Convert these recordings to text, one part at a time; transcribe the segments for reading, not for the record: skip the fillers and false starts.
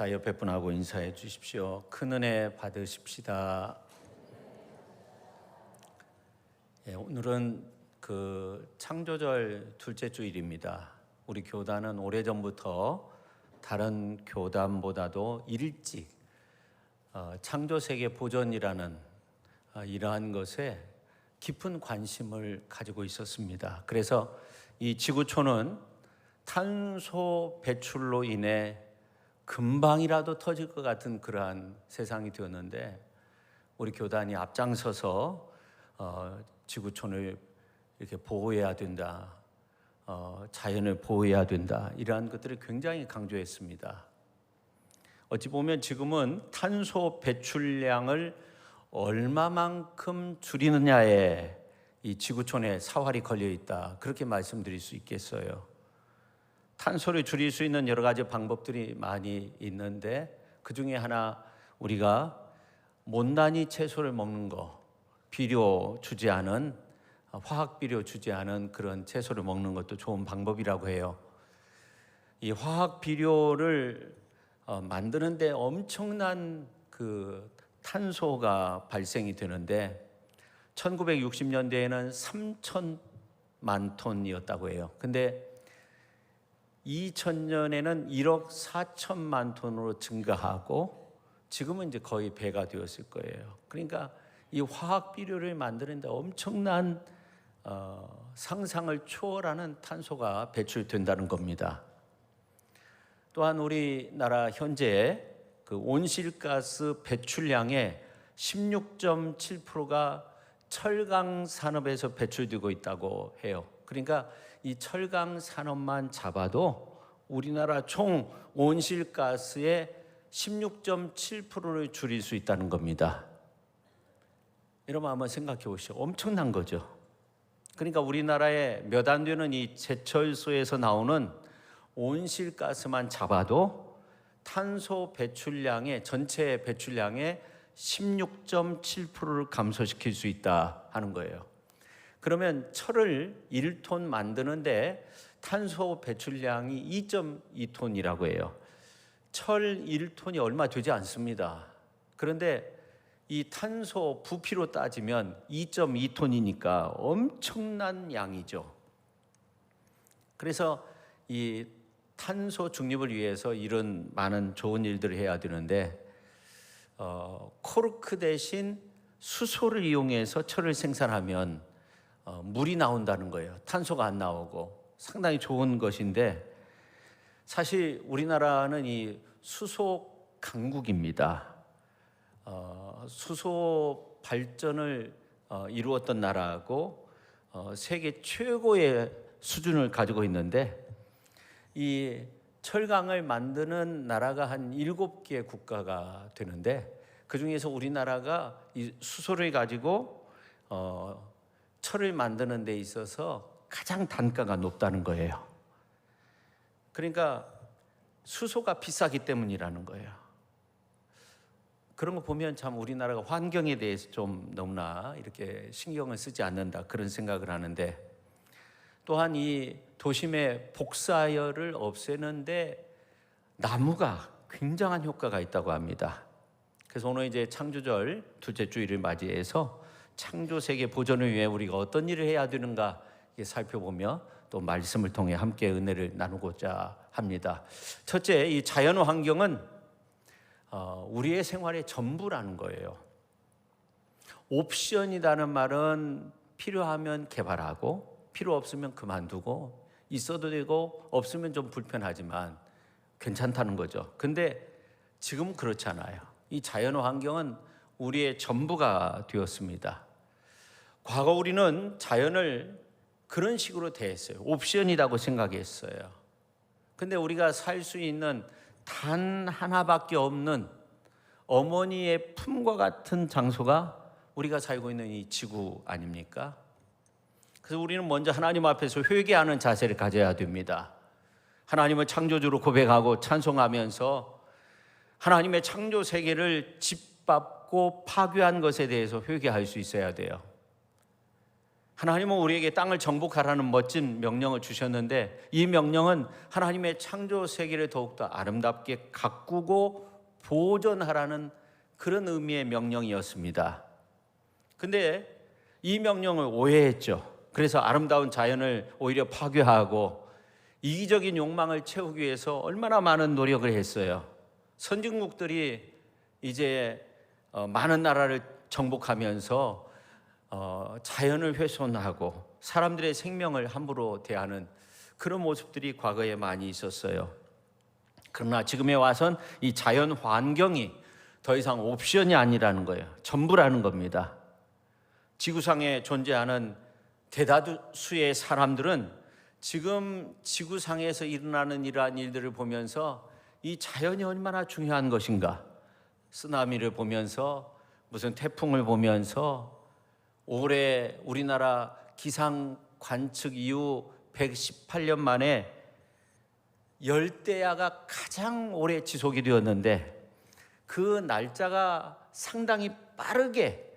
자, 옆에 분하고 인사해 주십시오. 큰 은혜 받으십시다. 오늘은 창조절 둘째 주일입니다. 우리 교단은 오래전부터 다른 교단보다도 일찍 창조세계 보존이라는 이러한 것에 깊은 관심을 가지고 있었습니다. 그래서 이 지구촌은 탄소 배출로 인해 금방이라도 터질 것 같은 그러한 세상이 되었는데, 우리 교단이 앞장서서 지구촌을 이렇게 보호해야 된다, 자연을 보호해야 된다, 이러한 것들을 굉장히 강조했습니다. 어찌 보면 지금은 탄소 배출량을 얼마만큼 줄이느냐에 이 지구촌에 사활이 걸려 있다, 그렇게 말씀드릴 수 있겠어요. 탄소를 줄일 수 있는 여러 가지 방법들이 많이 있는데, 그 중에 하나, 우리가 못난이 채소를 먹는 거, 비료 주지 않은, 화학 비료 주지 않은 그런 채소를 먹는 것도 좋은 방법이라고 해요. 이 화학 비료를 만드는데 엄청난 그 탄소가 발생이 되는데, 1960년대에는 3천만 톤이었다고 해요. 근데 2000년에는 1억 4천만 톤으로 증가하고 지금은 이제 거의 배가 되었을 거예요. 그러니까 이 화학 비료를 만드는데 엄청난 상상을 초월하는 탄소가 배출된다는 겁니다. 또한 우리나라 현재 그 온실가스 배출량의 16.7%가 철강 산업에서 배출되고 있다고 해요. 그러니까 이 철강 산업만 잡아도 우리나라 총 온실가스의 16.7%를 줄일 수 있다는 겁니다. 여러분 한번 생각해 보시죠. 엄청난 거죠. 그러니까 우리나라에 몇 안 되는 이 제철소에서 나오는 온실가스만 잡아도 탄소 배출량의 전체 배출량의 16.7%를 감소시킬 수 있다 하는 거예요. 그러면 철을 1톤 만드는데 탄소 배출량이 2.2톤이라고 해요. 철 1톤이 얼마 되지 않습니다. 그런데 이 탄소 부피로 따지면 2.2톤이니까 엄청난 양이죠. 그래서 이 탄소 중립을 위해서 이런 많은 좋은 일들을 해야 되는데, 코르크 대신 수소를 이용해서 철을 생산하면 물이 나온다는 거예요. 탄소가 안 나오고 상당히 좋은 것인데, 사실 우리나라는 이 수소 강국입니다. 수소 발전을 이루었던 나라고 세계 최고의 수준을 가지고 있는데, 이 철강을 만드는 나라가 한 7개 국가가 되는데, 그 중에서 우리나라가 이 수소를 가지고 철을 만드는 데 있어서 가장 단가가 높다는 거예요. 그러니까 수소가 비싸기 때문이라는 거예요. 그런 거 보면 참 우리나라가 환경에 대해서 좀 너무나 이렇게 신경을 쓰지 않는다, 그런 생각을 하는데, 또한 이 도심의 복사열을 없애는데 나무가 굉장한 효과가 있다고 합니다. 그래서 오늘 이제 창조절 둘째 주일을 맞이해서 창조세계 보존을 위해 우리가 어떤 일을 해야 되는가 살펴보며 또 말씀을 통해 함께 은혜를 나누고자 합니다. 첫째, 이 자연 환경은 우리의 생활의 전부라는 거예요. 옵션이라는 말은 필요하면 개발하고 필요 없으면 그만두고, 있어도 되고 없으면 좀 불편하지만 괜찮다는 거죠. 근데 지금은 그렇지 않아요. 이 자연 환경은 우리의 전부가 되었습니다. 과거 우리는 자연을 그런 식으로 대했어요. 옵션이라고 생각했어요. 근데 우리가 살 수 있는 단 하나밖에 없는 어머니의 품과 같은 장소가 우리가 살고 있는 이 지구 아닙니까? 그래서 우리는 먼저 하나님 앞에서 회개하는 자세를 가져야 됩니다. 하나님을 창조주로 고백하고 찬송하면서 하나님의 창조 세계를 짓밟고 파괴한 것에 대해서 회개할 수 있어야 돼요. 하나님은 우리에게 땅을 정복하라는 멋진 명령을 주셨는데, 이 명령은 하나님의 창조 세계를 더욱더 아름답게 가꾸고 보존하라는 그런 의미의 명령이었습니다. 근데 이 명령을 오해했죠. 그래서 아름다운 자연을 오히려 파괴하고 이기적인 욕망을 채우기 위해서 얼마나 많은 노력을 했어요. 선진국들이 이제 많은 나라를 정복하면서 자연을 훼손하고 사람들의 생명을 함부로 대하는 그런 모습들이 과거에 많이 있었어요. 그러나 지금에 와선 이 자연 환경이 더 이상 옵션이 아니라는 거예요. 전부라는 겁니다. 지구상에 존재하는 대다수의 사람들은 지금 지구상에서 일어나는 이러한 일들을 보면서 이 자연이 얼마나 중요한 것인가, 쓰나미를 보면서 무슨 태풍을 보면서 올해 우리나라 기상 관측 이후 118년 만에 열대야가 가장 오래 지속이 되었는데 그 날짜가 상당히 빠르게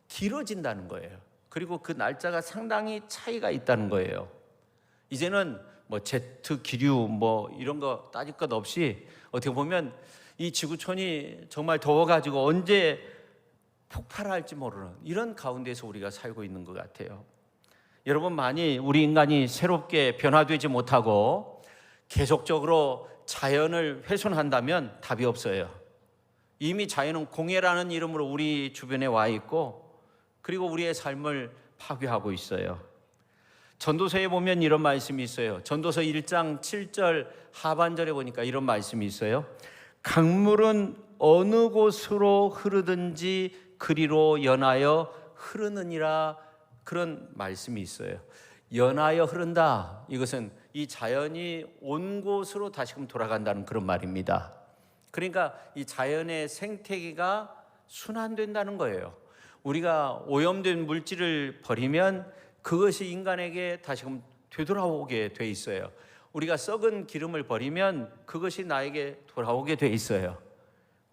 길어진다는 거예요. 그리고 그 날짜가 상당히 차이가 있다는 거예요. 이제는 뭐 제트 기류 뭐 이런 거 따질 것 없이 어떻게 보면 이 지구촌이 정말 더워가지고 언제 폭발할지 모르는 이런 가운데서 우리가 살고 있는 것 같아요. 여러분, 많이 우리 인간이 새롭게 변화되지 못하고 계속적으로 자연을 훼손한다면 답이 없어요. 이미 자연은 공해라는 이름으로 우리 주변에 와 있고, 그리고 우리의 삶을 파괴하고 있어요. 전도서에 보면 이런 말씀이 있어요. 전도서 1장 7절 하반절에 보니까 이런 말씀이 있어요. 강물은 어느 곳으로 흐르든지 그리로 연하여 흐르느니라, 그런 말씀이 있어요. 연하여 흐른다, 이것은 이 자연이 온 곳으로 다시금 돌아간다는 그런 말입니다. 그러니까 이 자연의 생태계가 순환된다는 거예요. 우리가 오염된 물질을 버리면 그것이 인간에게 다시금 되돌아오게 돼 있어요. 우리가 썩은 기름을 버리면 그것이 나에게 돌아오게 돼 있어요.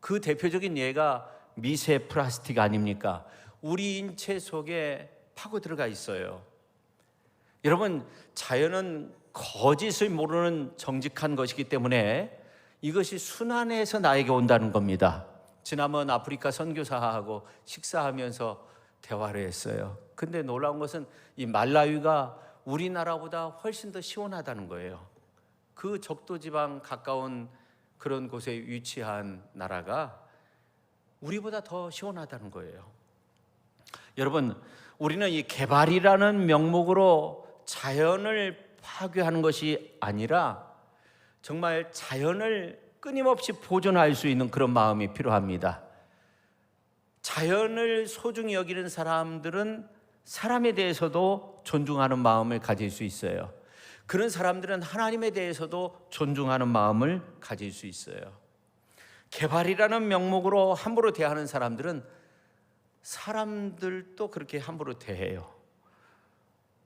그 대표적인 예가 미세 플라스틱 아닙니까? 우리 인체 속에 파고 들어가 있어요. 여러분, 자연은 거짓을 모르는 정직한 것이기 때문에 이것이 순환해서 나에게 온다는 겁니다. 지난번 아프리카 선교사하고 식사하면서 대화를 했어요. 근데 놀라운 것은 이 말라위가 우리나라보다 훨씬 더 시원하다는 거예요. 그 적도지방 가까운 그런 곳에 위치한 나라가 우리보다 더 시원하다는 거예요. 여러분, 우리는 이 개발이라는 명목으로 자연을 파괴하는 것이 아니라 정말 자연을 끊임없이 보존할 수 있는 그런 마음이 필요합니다. 자연을 소중히 여기는 사람들은 사람에 대해서도 존중하는 마음을 가질 수 있어요. 그런 사람들은 하나님에 대해서도 존중하는 마음을 가질 수 있어요. 개발이라는 명목으로 함부로 대하는 사람들은 사람들도 그렇게 함부로 대해요.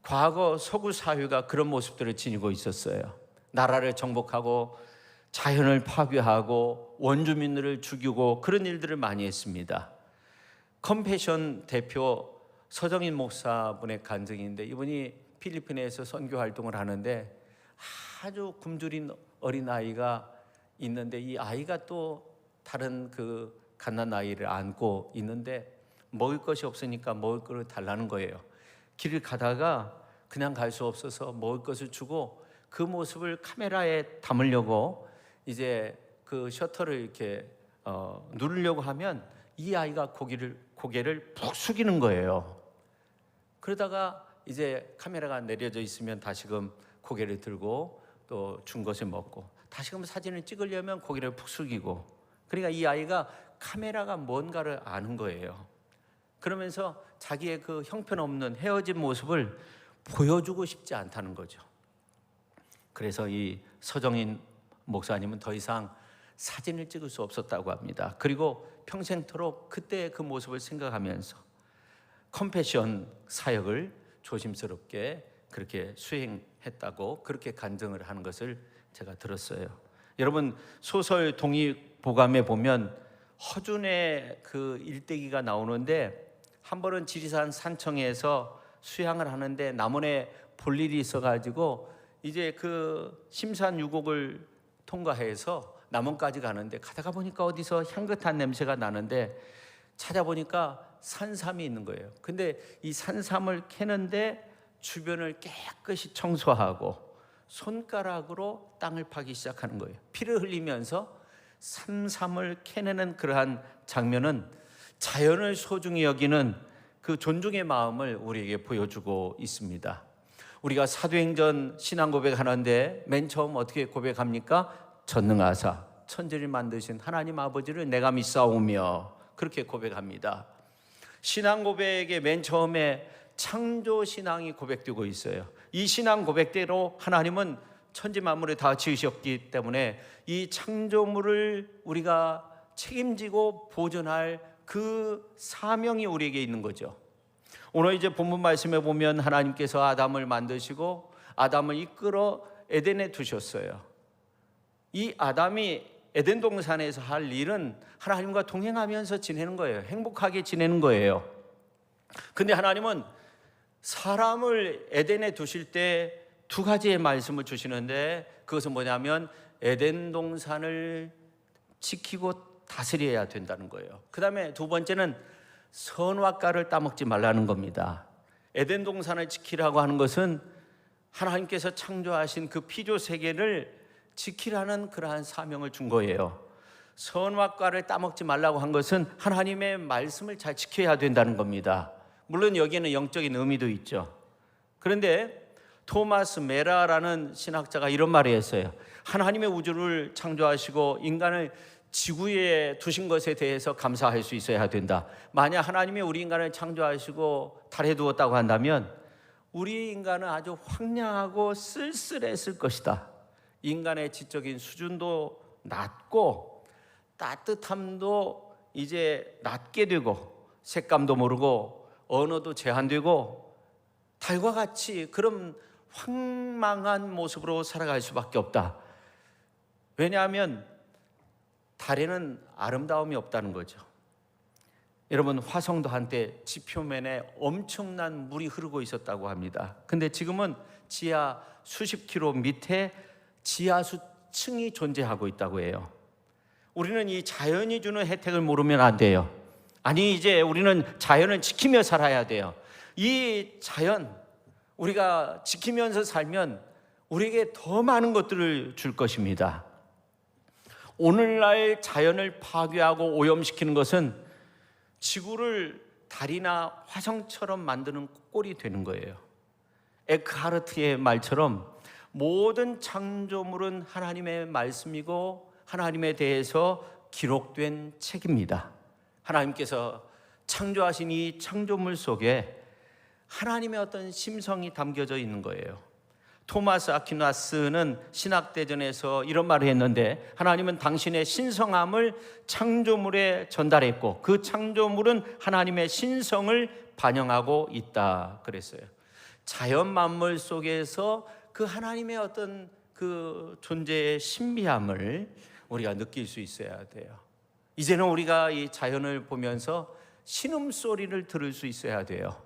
과거 서구 사회가 그런 모습들을 지니고 있었어요. 나라를 정복하고 자연을 파괴하고 원주민들을 죽이고 그런 일들을 많이 했습니다. 컴패션 대표 서정인 목사분의 간증인데, 이분이 필리핀에서 선교 활동을 하는데 아주 굶주린 어린아이가 있는데, 이 아이가 또 다른 그 갓난아이를 안고 있는데 먹을 것이 없으니까 먹을 것을 달라는 거예요. 길을 가다가 그냥 갈 수 없어서 먹을 것을 주고 그 모습을 카메라에 담으려고 이제 그 셔터를 이렇게 누르려고 하면 이 아이가 고개를 푹 숙이는 거예요. 그러다가 이제 카메라가 내려져 있으면 다시금 고개를 들고 또 준 것을 먹고 다시금 사진을 찍으려면 고개를 푹 숙이고, 그러니까 이 아이가 카메라가 뭔가를 아는 거예요. 그러면서 자기의 그 형편없는 헤어진 모습을 보여주고 싶지 않다는 거죠. 그래서 이 서정인 목사님은 더 이상 사진을 찍을 수 없었다고 합니다. 그리고 평생토록 그때의 그 모습을 생각하면서 컴패션 사역을 조심스럽게 그렇게 수행했다고 그렇게 간증을 하는 것을 제가 들었어요. 여러분, 소설 동의보감에 보면 허준의 그 일대기가 나오는데, 한 번은 지리산 산청에서 수양을 하는데 남원에 볼 일이 있어가지고 이제 그 심산유곡을 통과해서 남원까지 가는데 가다가 보니까 어디서 향긋한 냄새가 나는데 찾아보니까 산삼이 있는 거예요. 근데 이 산삼을 캐는데 주변을 깨끗이 청소하고 손가락으로 땅을 파기 시작하는 거예요. 피를 흘리면서 산삼을 캐내는 그러한 장면은 자연을 소중히 여기는 그 존중의 마음을 우리에게 보여주고 있습니다. 우리가 사도행전 신앙 고백하는데 맨 처음 어떻게 고백합니까? 전능하사 천지를 만드신 하나님 아버지를 내가 믿사오며 그렇게 고백합니다. 신앙 고백의 맨 처음에 창조 신앙이 고백되고 있어요. 이 신앙 고백대로 하나님은 천지 만물을 다 지으셨기 때문에 이 창조물을 우리가 책임지고 보존할 그 사명이 우리에게 있는 거죠. 오늘 이제 본문 말씀에 보면 하나님께서 아담을 만드시고 아담을 이끌어 에덴에 두셨어요. 이 아담이 에덴 동산에서 할 일은 하나님과 동행하면서 지내는 거예요. 행복하게 지내는 거예요. 근데 하나님은 사람을 에덴에 두실 때 두 가지의 말씀을 주시는데 그것은 뭐냐면 에덴 동산을 지키고 다스려야 된다는 거예요. 그 다음에 두 번째는 선악과를 따먹지 말라는 겁니다. 에덴 동산을 지키라고 하는 것은 하나님께서 창조하신 그 피조 세계를 지키라는 그러한 사명을 준 거예요. 선악과를 따먹지 말라고 한 것은 하나님의 말씀을 잘 지켜야 된다는 겁니다. 물론 여기에는 영적인 의미도 있죠. 그런데 토마스 메라라는 신학자가 이런 말을 했어요. 하나님의 우주를 창조하시고 인간을 지구에 두신 것에 대해서 감사할 수 있어야 된다. 만약 하나님이 우리 인간을 창조하시고 달에 두었다고 한다면 우리 인간은 아주 황량하고 쓸쓸했을 것이다. 인간의 지적인 수준도 낮고 따뜻함도 이제 낮게 되고 색감도 모르고 언어도 제한되고 달과 같이 그런 황망한 모습으로 살아갈 수밖에 없다. 왜냐하면 달에는 아름다움이 없다는 거죠. 여러분, 화성도 한때 지표면에 엄청난 물이 흐르고 있었다고 합니다. 근데 지금은 지하 수십 킬로 밑에 지하수 층이 존재하고 있다고 해요. 우리는 이 자연이 주는 혜택을 모르면 안 돼요. 아니, 이제 우리는 자연을 지키며 살아야 돼요. 이 자연 우리가 지키면서 살면 우리에게 더 많은 것들을 줄 것입니다. 오늘날 자연을 파괴하고 오염시키는 것은 지구를 달이나 화성처럼 만드는 꼴이 되는 거예요. 에크하르트의 말처럼 모든 창조물은 하나님의 말씀이고 하나님에 대해서 기록된 책입니다. 하나님께서 창조하신 이 창조물 속에 하나님의 어떤 심성이 담겨져 있는 거예요. 토마스 아퀴나스는 신학대전에서 이런 말을 했는데 하나님은 당신의 신성함을 창조물에 전달했고 그 창조물은 하나님의 신성을 반영하고 있다 그랬어요. 자연 만물 속에서 그 하나님의 어떤 그 존재의 신비함을 우리가 느낄 수 있어야 돼요. 이제는 우리가 이 자연을 보면서 신음소리를 들을 수 있어야 돼요.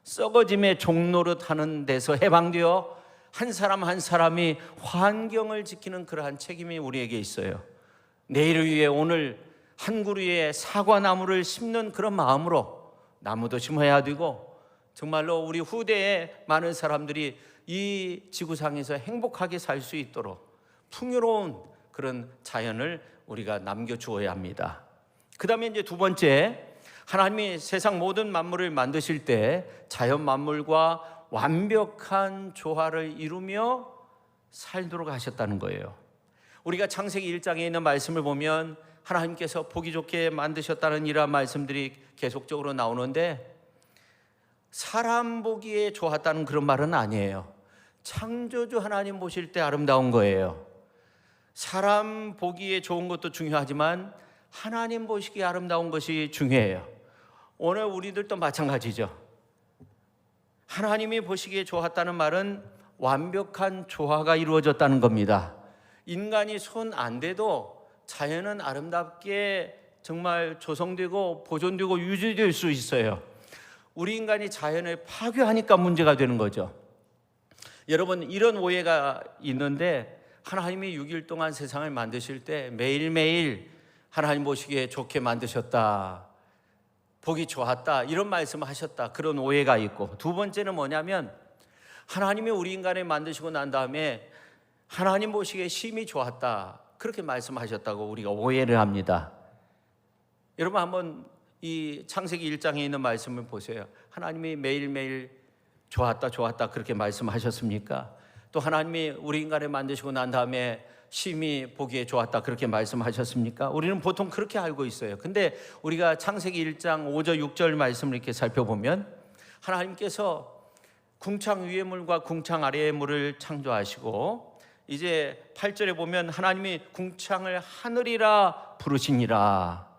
썩어짐의 종노릇 하는 데서 해방되어 한 사람 한 사람이 환경을 지키는 그러한 책임이 우리에게 있어요. 내일을 위해 오늘 한 그루의 사과나무를 심는 그런 마음으로 나무도 심어야 되고 정말로 우리 후대에 많은 사람들이 이 지구상에서 행복하게 살 수 있도록 풍요로운 그런 자연을 우리가 남겨주어야 합니다. 그 다음에 이제 두 번째, 하나님이 세상 모든 만물을 만드실 때 자연 만물과 완벽한 조화를 이루며 살도록 하셨다는 거예요. 우리가 창세기 1장에 있는 말씀을 보면 하나님께서 보기 좋게 만드셨다는 이러한 말씀들이 계속적으로 나오는데 사람 보기에 좋았다는 그런 말은 아니에요. 창조주 하나님 보실 때 아름다운 거예요. 사람 보기에 좋은 것도 중요하지만 하나님 보시기에 아름다운 것이 중요해요. 오늘 우리들도 마찬가지죠. 하나님이 보시기에 좋았다는 말은 완벽한 조화가 이루어졌다는 겁니다. 인간이 손 안 대도 자연은 아름답게 정말 조성되고 보존되고 유지될 수 있어요. 우리 인간이 자연을 파괴하니까 문제가 되는 거죠. 여러분, 이런 오해가 있는데 하나님이 6일 동안 세상을 만드실 때 매일매일 하나님 보시기에 좋게 만드셨다, 보기 좋았다, 이런 말씀을 하셨다, 그런 오해가 있고, 두 번째는 뭐냐면 하나님이 우리 인간을 만드시고 난 다음에 하나님 보시기에 심히 좋았다, 그렇게 말씀하셨다고 우리가 오해를 합니다. 여러분, 한번 이 창세기 1장에 있는 말씀을 보세요. 하나님이 매일매일 좋았다 그렇게 말씀하셨습니까? 또 하나님이 우리 인간을 만드시고 난 다음에 심히 보기에 좋았다 그렇게 말씀하셨습니까? 우리는 보통 그렇게 알고 있어요. 근데 우리가 창세기 1장 5절 6절 말씀을 이렇게 살펴보면 하나님께서 궁창 위의 물과 궁창 아래의 물을 창조하시고, 이제 8절에 보면 하나님이 궁창을 하늘이라 부르시니라.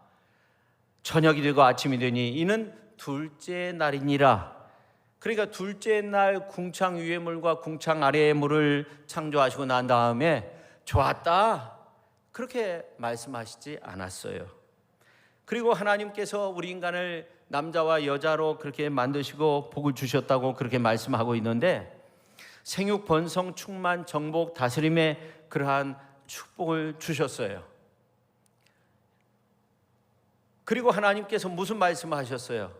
저녁이 되고 아침이 되니 이는 둘째 날이니라. 그러니까 둘째 날 궁창 위의 물과 궁창 아래의 물을 창조하시고 난 다음에 좋았다 그렇게 말씀하시지 않았어요. 그리고 하나님께서 우리 인간을 남자와 여자로 그렇게 만드시고 복을 주셨다고 그렇게 말씀하고 있는데, 생육 번성 충만 정복 다스림의 그러한 축복을 주셨어요. 그리고 하나님께서 무슨 말씀을 하셨어요?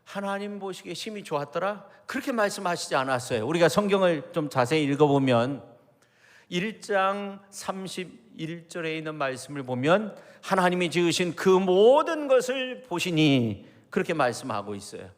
하나님 보시기에 심히 좋았더라 그렇게 말씀하시지 않았어요. 우리가 성경을 좀 자세히 읽어보면 1장 31절에 있는 말씀을 보면 하나님이 지으신 그 모든 것을 보시니 그렇게 말씀하고 있어요.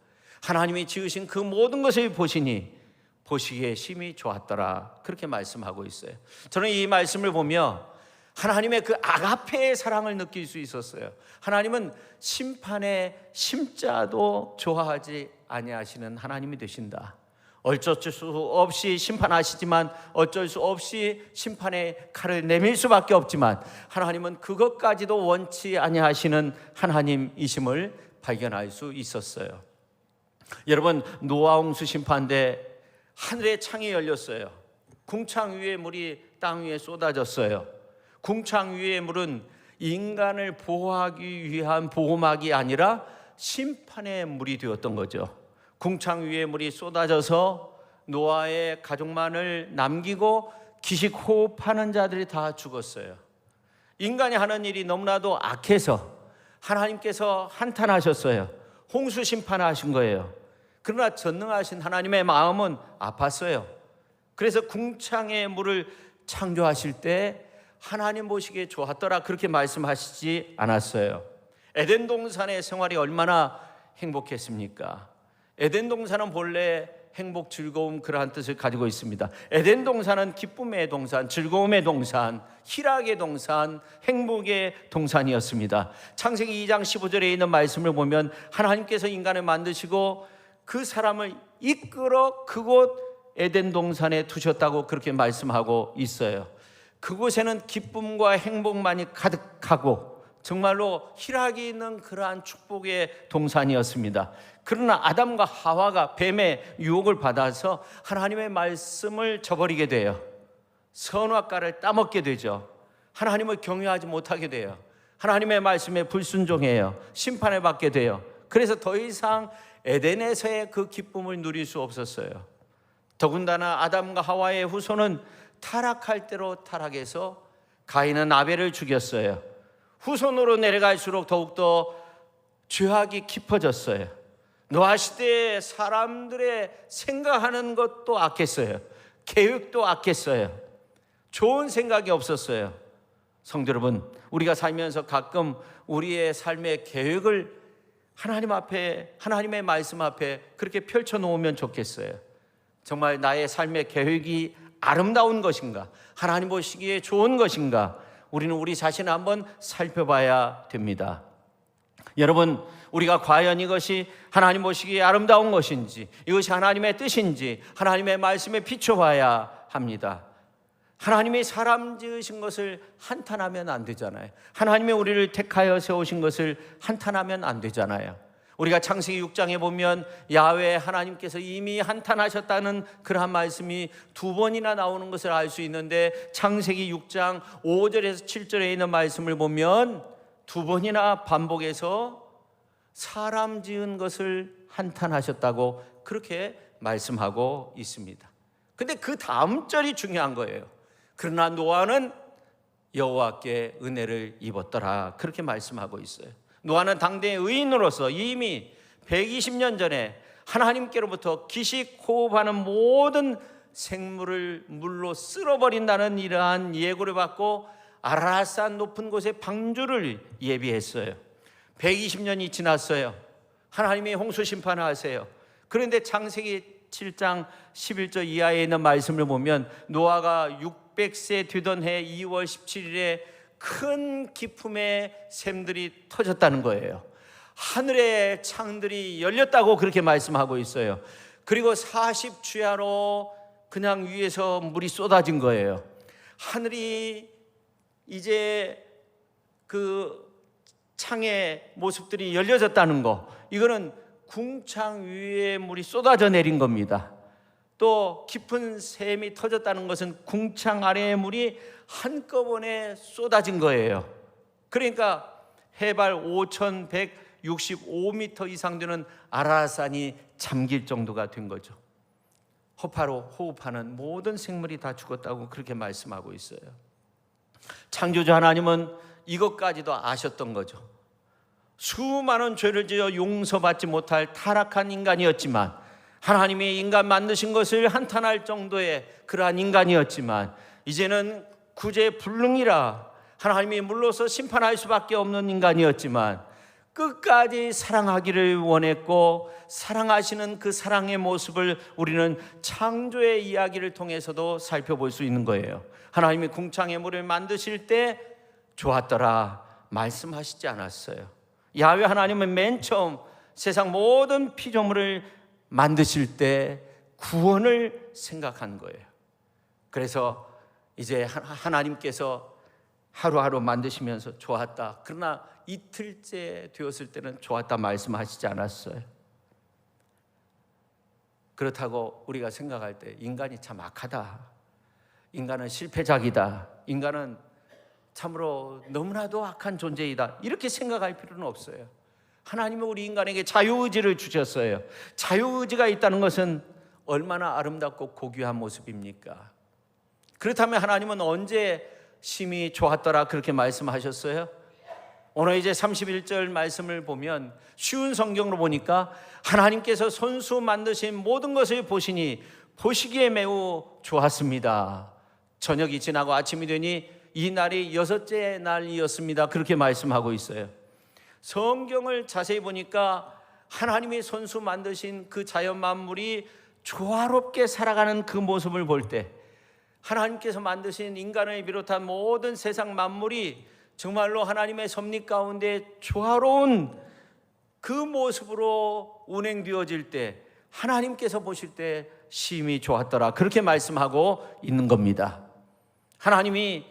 하나님이 지으신 그 모든 것을 보시니 보시기에 심히 좋았더라 그렇게 말씀하고 있어요. 저는 이 말씀을 보며 하나님의 그 아가페의 사랑을 느낄 수 있었어요. 하나님은 심판의 심자도 좋아하지 아니하시는 하나님이 되신다. 어쩔 수 없이 심판하시지만 어쩔 수 없이 심판의 칼을 내밀 수밖에 없지만 하나님은 그것까지도 원치 아니하시는 하나님이심을 발견할 수 있었어요. 여러분, 노아 홍수 심판 때 하늘의 창이 열렸어요. 궁창 위의 물이 땅 위에 쏟아졌어요. 궁창 위의 물은 인간을 보호하기 위한 보호막이 아니라 심판의 물이 되었던 거죠. 궁창 위의 물이 쏟아져서 노아의 가족만을 남기고 기식 호흡하는 자들이 다 죽었어요. 인간이 하는 일이 너무나도 악해서 하나님께서 한탄하셨어요. 홍수 심판하신 거예요. 그러나 전능하신 하나님의 마음은 아팠어요. 그래서 궁창의 물을 창조하실 때 하나님 보시기에 좋았더라 그렇게 말씀하시지 않았어요. 에덴 동산의 생활이 얼마나 행복했습니까? 에덴 동산은 본래 행복, 즐거움 그러한 뜻을 가지고 있습니다. 에덴 동산은 기쁨의 동산, 즐거움의 동산, 희락의 동산, 행복의 동산이었습니다. 창세기 2장 15절에 있는 말씀을 보면 하나님께서 인간을 만드시고 그 사람을 이끌어 그곳 에덴 동산에 두셨다고 그렇게 말씀하고 있어요. 그곳에는 기쁨과 행복만이 가득하고 정말로 희락이 있는 그러한 축복의 동산이었습니다. 그러나 아담과 하와가 뱀의 유혹을 받아서 하나님의 말씀을 저버리게 돼요. 선악과를 따먹게 되죠. 하나님을 경외하지 못하게 돼요. 하나님의 말씀에 불순종해요. 심판을 받게 돼요. 그래서 더 이상 에덴에서의 그 기쁨을 누릴 수 없었어요. 더군다나 아담과 하와의 후손은 타락할 대로 타락해서 가인은 아벨을 죽였어요. 후손으로 내려갈수록 더욱더 죄악이 깊어졌어요. 노아 시대에 사람들의 생각하는 것도 악했어요. 계획도 악했어요. 좋은 생각이 없었어요. 성도 여러분, 우리가 살면서 가끔 우리의 삶의 계획을 하나님 앞에, 하나님의 말씀 앞에 그렇게 펼쳐놓으면 좋겠어요. 정말 나의 삶의 계획이 아름다운 것인가? 하나님 보시기에 좋은 것인가? 우리는 우리 자신을 한번 살펴봐야 됩니다. 여러분, 우리가 과연 이것이 하나님 보시기에 아름다운 것인지, 이것이 하나님의 뜻인지 하나님의 말씀에 비춰봐야 합니다. 하나님이 사람 지으신 것을 한탄하면 안 되잖아요. 하나님이 우리를 택하여 세우신 것을 한탄하면 안 되잖아요. 우리가 창세기 6장에 보면 야훼 하나님께서 이미 한탄하셨다는 그러한 말씀이 두 번이나 나오는 것을 알 수 있는데, 창세기 6장 5절에서 7절에 있는 말씀을 보면 두 번이나 반복해서 사람 지은 것을 한탄하셨다고 그렇게 말씀하고 있습니다. 근데 그 다음 절이 중요한 거예요. 그러나 노아는 여호와께 은혜를 입었더라, 그렇게 말씀하고 있어요. 노아는 당대의 의인으로서 이미 120년 전에 하나님께로부터 기식 호흡하는 모든 생물을 물로 쓸어버린다는 이러한 예고를 받고 아라산 높은 곳에 방주를 예비했어요. 120년이 지났어요. 하나님이 홍수 심판을 하세요. 그런데 창세기 7장 11절 이하에 있는 말씀을 보면 노아가 600세 되던 해 2월 17일에 큰 기품의 샘들이 터졌다는 거예요. 하늘의 창들이 열렸다고 그렇게 말씀하고 있어요. 그리고 40주야로 그냥 위에서 물이 쏟아진 거예요. 하늘이 이제 그 창의 모습들이 열려졌다는 거, 이거는 궁창 위에 물이 쏟아져 내린 겁니다. 또 깊은 샘이 터졌다는 것은 궁창 아래의 물이 한꺼번에 쏟아진 거예요. 그러니까 해발 5,165m 이상 되는 아라산이 잠길 정도가 된 거죠. 허파로 호흡하는 모든 생물이 다 죽었다고 그렇게 말씀하고 있어요. 창조주 하나님은 이것까지도 아셨던 거죠. 수많은 죄를 지어 용서받지 못할 타락한 인간이었지만, 하나님이 인간 만드신 것을 한탄할 정도의 그러한 인간이었지만, 이제는 구제불능이라 하나님이 물러서 심판할 수밖에 없는 인간이었지만 끝까지 사랑하기를 원했고, 사랑하시는 그 사랑의 모습을 우리는 창조의 이야기를 통해서도 살펴볼 수 있는 거예요. 하나님이 궁창의 물을 만드실 때 좋았더라 말씀하시지 않았어요. 야훼 하나님은 맨 처음 세상 모든 피조물을 만드실 때 구원을 생각한 거예요. 그래서 이제 하나님께서 하루하루 만드시면서 좋았다, 그러나 이틀째 되었을 때는 좋았다 말씀하시지 않았어요. 그렇다고 우리가 생각할 때 인간이 참 악하다, 인간은 실패작이다, 인간은 참으로 너무나도 악한 존재이다, 이렇게 생각할 필요는 없어요. 하나님은 우리 인간에게 자유의지를 주셨어요. 자유의지가 있다는 것은 얼마나 아름답고 고귀한 모습입니까? 그렇다면 하나님은 언제 심히 좋았더라 그렇게 말씀하셨어요? 오늘 이제 31절 말씀을 보면, 쉬운 성경으로 보니까 하나님께서 손수 만드신 모든 것을 보시니 보시기에 매우 좋았습니다. 저녁이 지나고 아침이 되니 이 날이 6째 날이었습니다, 그렇게 말씀하고 있어요. 성경을 자세히 보니까 하나님이 손수 만드신 그 자연 만물이 조화롭게 살아가는 그 모습을 볼 때, 하나님께서 만드신 인간을 비롯한 모든 세상 만물이 정말로 하나님의 섭리 가운데 조화로운 그 모습으로 운행되어질 때 하나님께서 보실 때 심히 좋았더라 그렇게 말씀하고 있는 겁니다. 하나님이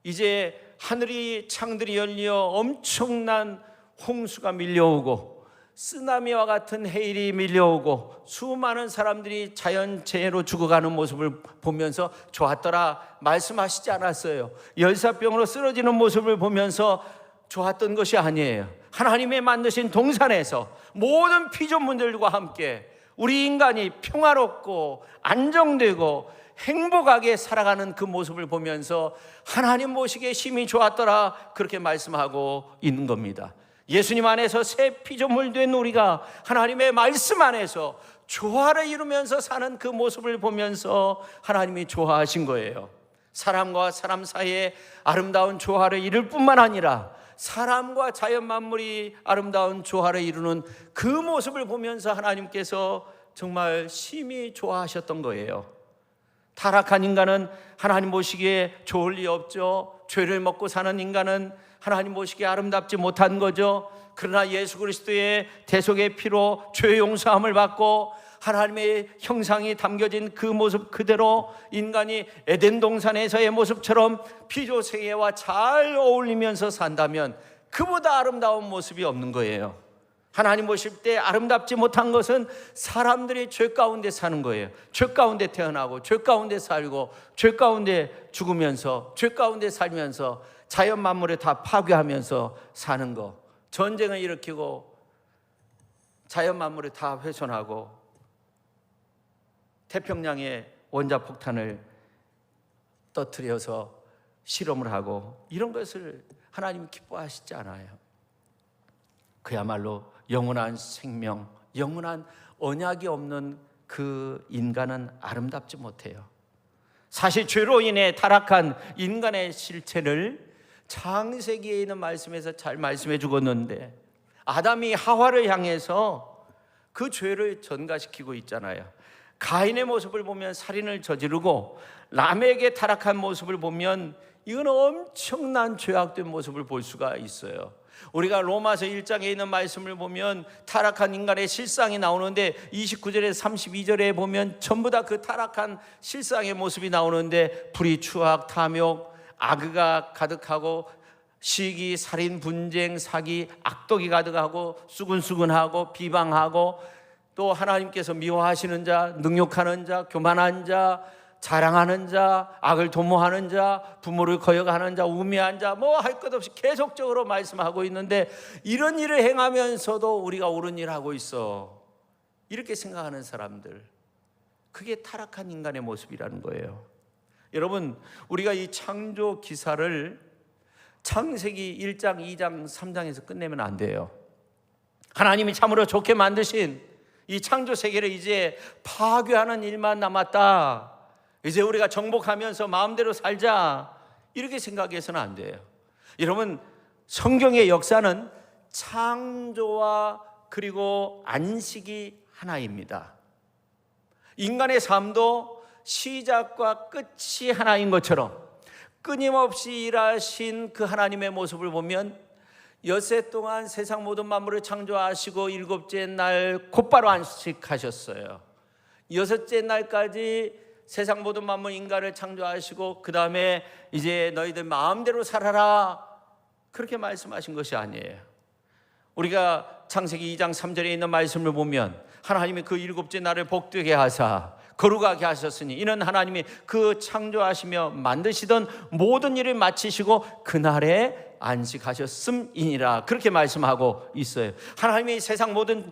이제 하늘이 창들이 열려 엄청난 홍수가 밀려오고 쓰나미와 같은 해일이 밀려오고 수많은 사람들이 자연재해로 죽어가는 모습을 보면서 좋았더라 말씀하시지 않았어요. 열사병으로 쓰러지는 모습을 보면서 좋았던 것이 아니에요. 하나님의 만드신 동산에서 모든 피조물들과 함께 우리 인간이 평화롭고 안정되고 행복하게 살아가는 그 모습을 보면서 하나님 보시기에 심히 좋았더라 그렇게 말씀하고 있는 겁니다. 예수님 안에서 새 피조물 된 우리가 하나님의 말씀 안에서 조화를 이루면서 사는 그 모습을 보면서 하나님이 좋아하신 거예요. 사람과 사람 사이에 아름다운 조화를 이룰 뿐만 아니라 사람과 자연 만물이 아름다운 조화를 이루는 그 모습을 보면서 하나님께서 정말 심히 좋아하셨던 거예요. 타락한 인간은 하나님 보시기에 좋을 리 없죠. 죄를 먹고 사는 인간은 하나님 보시기에 아름답지 못한 거죠. 그러나 예수 그리스도의 대속의 피로 죄 용서함을 받고 하나님의 형상이 담겨진 그 모습 그대로 인간이 에덴 동산에서의 모습처럼 피조 세계와 잘 어울리면서 산다면 그보다 아름다운 모습이 없는 거예요. 하나님 보실 때 아름답지 못한 것은 사람들이 죄 가운데 사는 거예요. 죄 가운데 태어나고 죄 가운데 살고 죄 가운데 죽으면서 죄 가운데 살면서 자연 만물을 다 파괴하면서 사는 거, 전쟁을 일으키고 자연 만물이 다 훼손하고 태평양에 원자폭탄을 터뜨려서 실험을 하고 이런 것을 하나님 기뻐하시지 않아요. 그야말로 영원한 생명, 영원한 언약이 없는 그 인간은 아름답지 못해요. 사실 죄로 인해 타락한 인간의 실체를 창세기에 있는 말씀에서 잘 말씀해 주었는데, 아담이 하와를 향해서 그 죄를 전가시키고 있잖아요. 가인의 모습을 보면 살인을 저지르고, 라멕의 타락한 모습을 보면 이건 엄청난 죄악된 모습을 볼 수가 있어요. 우리가 로마서 1장에 있는 말씀을 보면 타락한 인간의 실상이 나오는데 29절에서 32절에 보면 전부 다 그 타락한 실상의 모습이 나오는데, 불의, 추악, 탐욕, 악의가 가득하고 시기, 살인, 분쟁, 사기, 악독이 가득하고 수근수근하고 비방하고, 또 하나님께서 미워하시는 자, 능욕하는 자, 교만한 자, 자랑하는 자, 악을 도모하는 자, 부모를 거역하는 자, 우매한 자, 뭐 할 것 없이 계속적으로 말씀하고 있는데, 이런 일을 행하면서도 우리가 옳은 일을 하고 있어, 이렇게 생각하는 사람들, 그게 타락한 인간의 모습이라는 거예요. 여러분, 우리가 이 창조 기사를 창세기 1장, 2장, 3장에서 끝내면 안 돼요. 하나님이 참으로 좋게 만드신 이 창조 세계를 이제 파괴하는 일만 남았다, 이제 우리가 정복하면서 마음대로 살자, 이렇게 생각해서는 안 돼요. 여러분, 성경의 역사는 창조와 그리고 안식이 하나입니다. 인간의 삶도 시작과 끝이 하나인 것처럼 끊임없이 일하신 그 하나님의 모습을 보면, 엿새 동안 세상 모든 만물을 창조하시고 일곱째 날 곧바로 안식하셨어요. 여섯째 날까지 세상 모든 만물 인간을 창조하시고, 그 다음에 이제 너희들 마음대로 살아라, 그렇게 말씀하신 것이 아니에요. 우리가 창세기 2장 3절에 있는 말씀을 보면, 하나님이 그 일곱째 날을 복되게 하사 거룩하게 하셨으니 이는 하나님이 그 창조하시며 만드시던 모든 일을 마치시고 그날에 안식하셨음이니라, 그렇게 말씀하고 있어요. 하나님이 세상 모든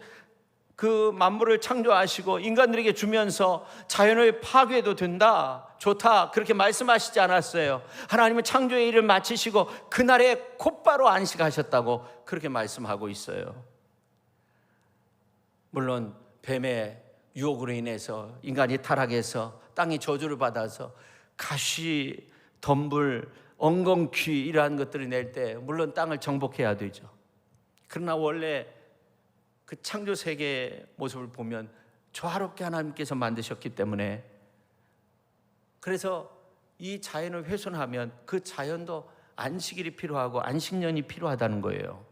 그 만물을 창조하시고 인간들에게 주면서 자연을 파괴해도 된다, 좋다, 그렇게 말씀하시지 않았어요. 하나님은 창조의 일을 마치시고 그날에 곧바로 안식하셨다고 그렇게 말씀하고 있어요. 물론 뱀의 유혹으로 인해서 인간이 타락해서 땅이 저주를 받아서 가시, 덤불, 엉겅퀴 이러한 것들을 낼 때 물론 땅을 정복해야 되죠. 그러나 원래 그 창조 세계의 모습을 보면 조화롭게 하나님께서 만드셨기 때문에, 그래서 이 자연을 훼손하면 그 자연도 안식일이 필요하고 안식년이 필요하다는 거예요.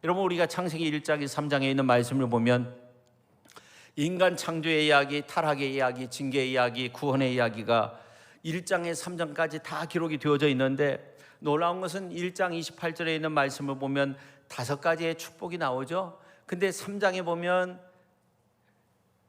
여러분, 우리가 창세기 1장 3장에 있는 말씀을 보면 인간 창조의 이야기, 타락의 이야기, 징계의 이야기, 구원의 이야기가 1장에 3장까지 다 기록이 되어져 있는데, 놀라운 것은 1장 28절에 있는 말씀을 보면 5가지의 축복이 나오죠. 근데 3장에 보면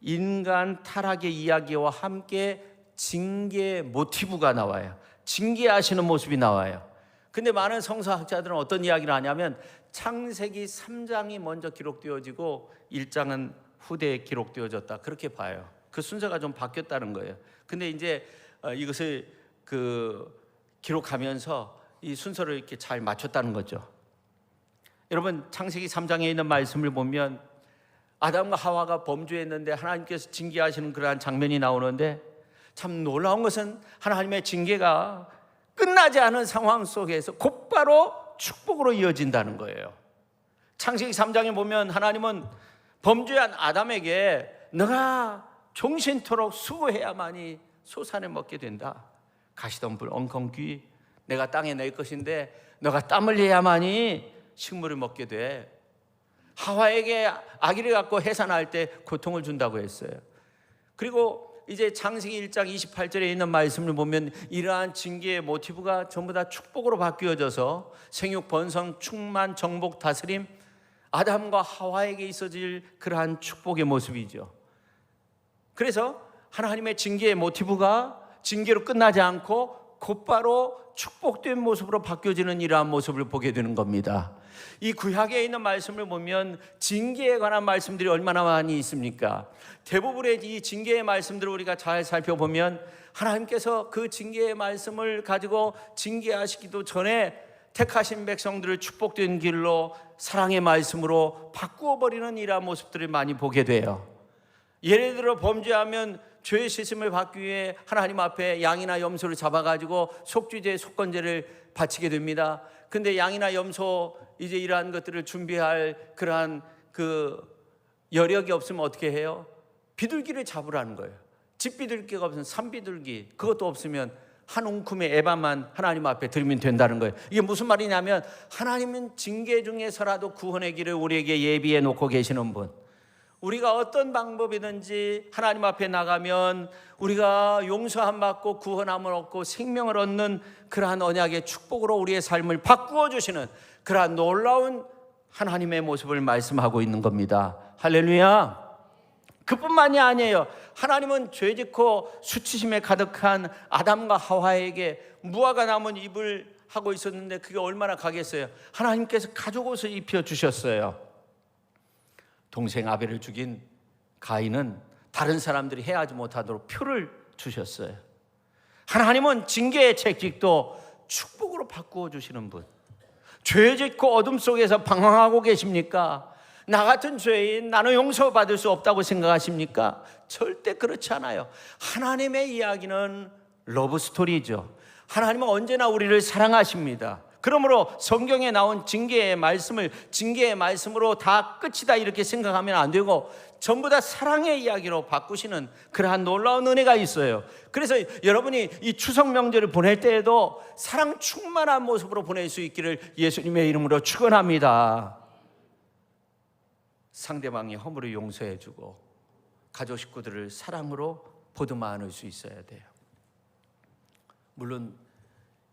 인간 타락의 이야기와 함께 징계 모티브가 나와요. 징계하시는 모습이 나와요. 근데 많은 성서학자들은 어떤 이야기를 하냐면 창세기 3장이 먼저 기록되어지고 1장은 후대에 기록되어졌다, 그렇게 봐요. 그 순서가 좀 바뀌었다는 거예요. 근데 이제 이것을 기록하면서 이 순서를 이렇게 잘 맞췄다는 거죠. 여러분, 창세기 3장에 있는 말씀을 보면 아담과 하와가 범죄했는데 하나님께서 징계하시는 그러한 장면이 나오는데, 참 놀라운 것은 하나님의 징계가 끝나지 않은 상황 속에서 곧바로 축복으로 이어진다는 거예요. 창세기 3장에 보면 하나님은 범죄한 아담에게 너가 종신토록 수고해야만이 소산을 먹게 된다, 가시덤불, 엉겅퀴, 내가 땅에 낼 것인데 너가 땀 흘려야만이 식물을 먹게 돼. 하와에게 아기를 갖고 해산할 때 고통을 준다고 했어요. 그리고 이제 창세기 1장 28절에 있는 말씀을 보면 이러한 징계의 모티브가 전부 다 축복으로 바뀌어져서 생육, 번성, 충만, 정복, 다스림, 아담과 하와에게 있어질 그러한 축복의 모습이죠. 그래서 하나님의 징계의 모티브가 징계로 끝나지 않고 곧바로 축복된 모습으로 바뀌어지는 이러한 모습을 보게 되는 겁니다. 이 구약에 있는 말씀을 보면 징계에 관한 말씀들이 얼마나 많이 있습니까? 대부분의 이 징계의 말씀들을 우리가 잘 살펴보면 하나님께서 그 징계의 말씀을 가지고 징계하시기도 전에 택하신 백성들을 축복된 길로 사랑의 말씀으로 바꾸어 버리는 이러한 모습들을 많이 보게 돼요. 예를 들어 범죄하면 죄의 씻음을 받기 위해 하나님 앞에 양이나 염소를 잡아가지고 속죄제, 속건제를 바치게 됩니다. 근데 양이나 염소 이제 이러한 것들을 준비할 그러한 그 여력이 없으면 어떻게 해요? 비둘기를 잡으라는 거예요. 집비둘기가 없으면 산비둘기, 그것도 없으면 한 웅큼의 에바만 하나님 앞에 드리면 된다는 거예요. 이게 무슨 말이냐면 하나님은 징계 중에서라도 구원의 길을 우리에게 예비해 놓고 계시는 분. 우리가 어떤 방법이든지 하나님 앞에 나가면 우리가 용서함 받고 구원함을 얻고 생명을 얻는 그러한 언약의 축복으로 우리의 삶을 바꾸어 주시는 그러한 놀라운 하나님의 모습을 말씀하고 있는 겁니다. 할렐루야. 그뿐만이 아니에요. 하나님은 죄짓고 수치심에 가득한 아담과 하와에게 무화과 나무 잎을 하고 있었는데 그게 얼마나 가겠어요. 하나님께서 가죽옷을 입혀주셨어요. 동생 아벨을 죽인 가인은 다른 사람들이 해하지 못하도록 표를 주셨어요. 하나님은 징계의 책직도 축복으로 바꾸어 주시는 분. 죄 짓고 어둠 속에서 방황하고 계십니까? 나 같은 죄인 나는 용서받을 수 없다고 생각하십니까? 절대 그렇지 않아요. 하나님의 이야기는 러브스토리죠. 하나님은 언제나 우리를 사랑하십니다. 그러므로 성경에 나온 징계의 말씀으로 다 끝이다 이렇게 생각하면 안 되고 전부 다 사랑의 이야기로 바꾸시는 그러한 놀라운 은혜가 있어요. 그래서 여러분이 이 추석 명절을 보낼 때에도 사랑 충만한 모습으로 보낼 수 있기를 예수님의 이름으로 축원합니다. 상대방의 허물을 용서해주고 가족 식구들을 사랑으로 보듬어 안을 수 있어야 돼요. 물론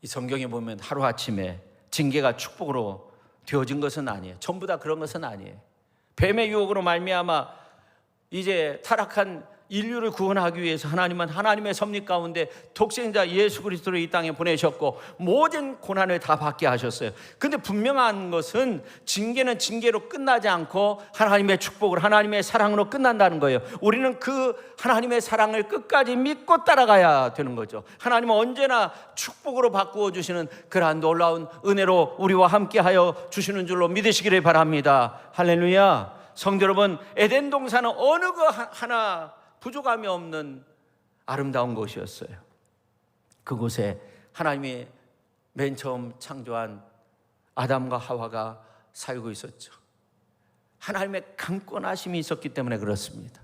이 성경에 보면 하루아침에 징계가 축복으로 되어진 것은 아니에요. 전부 다 그런 것은 아니에요. 뱀의 유혹으로 말미암아 이제 타락한 인류를 구원하기 위해서 하나님은 하나님의 섭리 가운데 독생자 예수 그리스도를 이 땅에 보내셨고 모든 고난을 다 받게 하셨어요. 근데 분명한 것은 징계는 징계로 끝나지 않고 하나님의 축복으로 하나님의 사랑으로 끝난다는 거예요. 우리는 그 하나님의 사랑을 끝까지 믿고 따라가야 되는 거죠. 하나님은 언제나 축복으로 바꾸어 주시는 그러한 놀라운 은혜로 우리와 함께하여 주시는 줄로 믿으시기를 바랍니다. 할렐루야. 성도 여러분, 에덴 동산은 어느 것 하나 부족함이 없는 아름다운 곳이었어요. 그곳에 하나님이 맨 처음 창조한 아담과 하와가 살고 있었죠. 하나님의 강권하심이 있었기 때문에 그렇습니다.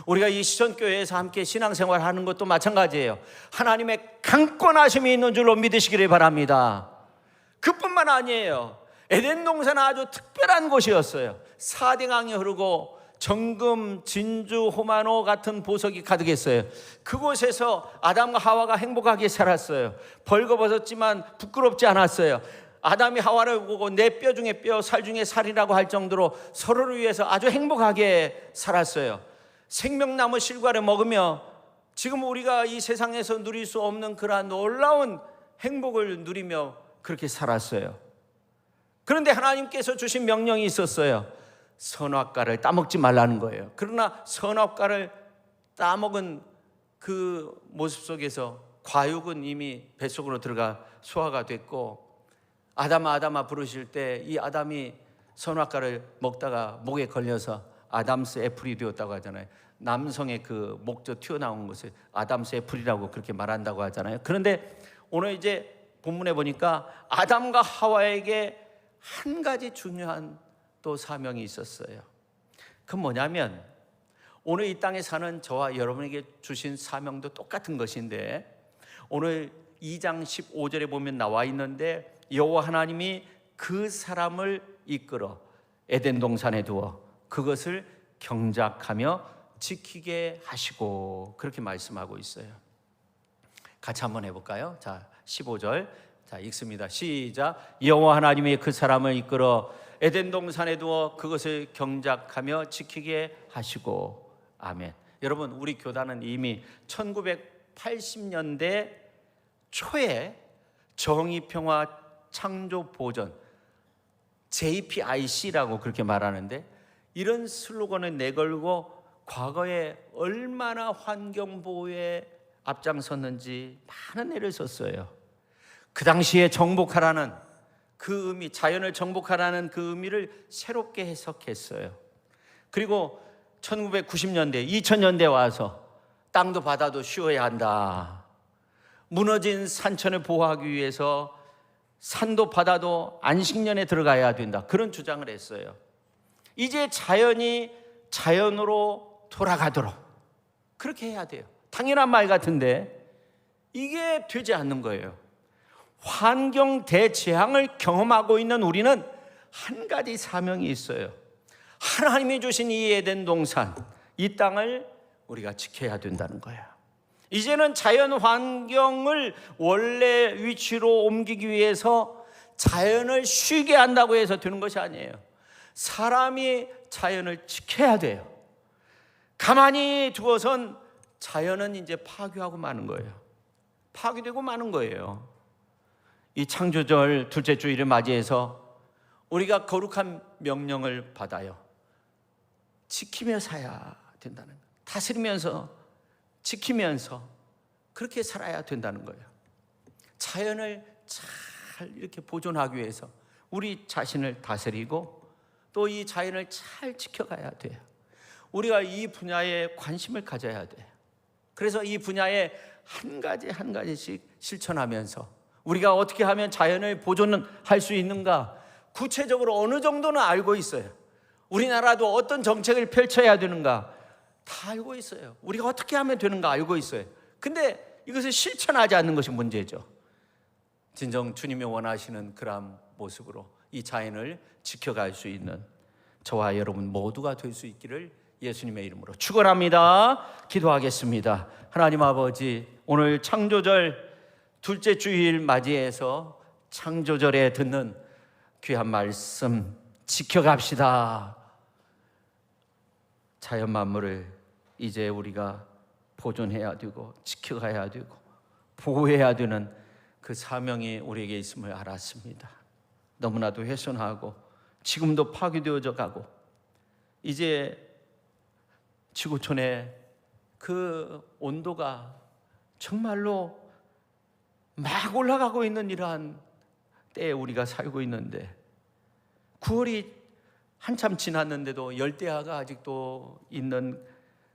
우리가 이 시선교회에서 함께 신앙생활을 하는 것도 마찬가지예요. 하나님의 강권하심이 있는 줄로 믿으시기를 바랍니다. 그뿐만 아니에요. 에덴 동산은 아주 특별한 곳이었어요. 4대 강이 흐르고 정금, 진주, 호마노 같은 보석이 가득했어요. 그곳에서 아담과 하와가 행복하게 살았어요. 벌거벗었지만 부끄럽지 않았어요. 아담이 하와를 보고 내 뼈 중에 뼈, 살 중에 살이라고 할 정도로 서로를 위해서 아주 행복하게 살았어요. 생명나무 실과를 먹으며 지금 우리가 이 세상에서 누릴 수 없는 그러한 놀라운 행복을 누리며 그렇게 살았어요. 그런데 하나님께서 주신 명령이 있었어요. 선악과를 따먹지 말라는 거예요. 그러나 선악과를 따먹은 그 모습 속에서 과육은 이미 뱃속으로 들어가 소화가 됐고 아담아 부르실 때 이 아담이 선악과를 먹다가 목에 걸려서 아담스 애플이 되었다고 하잖아요. 남성의 그 목저 튀어나온 것을 아담스 애플이라고 그렇게 말한다고 하잖아요. 그런데 오늘 이제 본문에 보니까 아담과 하와에게 한 가지 중요한 또 사명이 있었어요. 그건 뭐냐면 오늘 이 땅에 사는 저와 여러분에게 주신 사명도 똑같은 것인데 오늘 2장 15절에 보면 나와 있는데 여호와 하나님이 그 사람을 이끌어 에덴 동산에 두어 그것을 경작하며 지키게 하시고 그렇게 말씀하고 있어요. 같이 한번 해볼까요? 자, 15절 자 읽습니다. 시작. 여호와 하나님이 그 사람을 이끌어 에덴 동산에 두어 그것을 경작하며 지키게 하시고 아멘. 여러분 우리 교단은 이미 JPIC라고 그렇게 말하는데, 이런 슬로건을 내걸고 과거에 얼마나 환경보호에 앞장섰는지 많은 애를 썼어요. 그 당시에 정복하라는 그 의미, 자연을 정복하라는 그 의미를 새롭게 해석했어요. 그리고 1990년대, 2000년대 와서 땅도 바다도 쉬어야 한다. 무너진 산천을 보호하기 위해서 산도 바다도 안식년에 들어가야 된다. 그런 주장을 했어요. 이제 자연이 자연으로 돌아가도록 그렇게 해야 돼요. 당연한 말 같은데 이게 되지 않는 거예요. 환경 대재앙을 경험하고 있는 우리는 한 가지 사명이 있어요. 하나님이 주신 이 에덴 동산, 이 땅을 우리가 지켜야 된다는 거예요. 이제는 자연 환경을 원래 위치로 옮기기 위해서 자연을 쉬게 한다고 해서 되는 것이 아니에요. 사람이 자연을 지켜야 돼요. 가만히 두어선 자연은 이제 파괴하고 마는 거예요. 파괴되고 마는 거예요. 이 창조절 둘째 주일을 맞이해서 우리가 거룩한 명령을 받아요. 지키며 살아야 된다는 거예요. 다스리면서 지키면서 그렇게 살아야 된다는 거예요. 자연을 잘 이렇게 보존하기 위해서 우리 자신을 다스리고 또 이 자연을 잘 지켜가야 돼요. 우리가 이 분야에 관심을 가져야 돼요. 그래서 이 분야에 한 가지 한 가지씩 실천하면서 우리가 어떻게 하면 자연을 보존할 수 있는가, 구체적으로 어느 정도는 알고 있어요. 우리나라도 어떤 정책을 펼쳐야 되는가 다 알고 있어요. 우리가 어떻게 하면 되는가 알고 있어요. 근데 이것을 실천하지 않는 것이 문제죠. 진정 주님이 원하시는 그런 모습으로 이 자연을 지켜갈 수 있는 저와 여러분 모두가 될 수 있기를 예수님의 이름으로 축원합니다. 기도하겠습니다. 하나님 아버지, 오늘 창조절 둘째 주일 맞이해서 창조절에 듣는 귀한 말씀 지켜갑시다. 자연 만물을 이제 우리가 보존해야 되고 지켜가야 되고 보호해야 되는 그 사명이 우리에게 있음을 알았습니다. 너무나도 훼손하고 지금도 파괴되어져 가고 이제 지구촌의 그 온도가 정말로 막 올라가고 있는 이러한 때에 우리가 살고 있는데 9월이 한참 지났는데도 열대야가 아직도 있는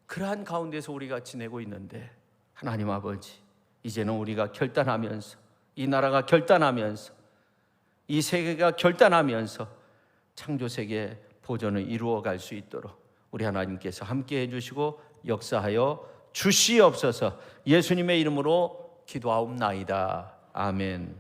그러한 가운데서 우리가 지내고 있는데 하나님 아버지, 이제는 우리가 결단하면서 이 나라가 결단하면서 이 세계가 결단하면서 창조세계 보존을 이루어갈 수 있도록 우리 하나님께서 함께 해주시고 역사하여 주시옵소서. 예수님의 이름으로 기도하옵나이다. 아멘.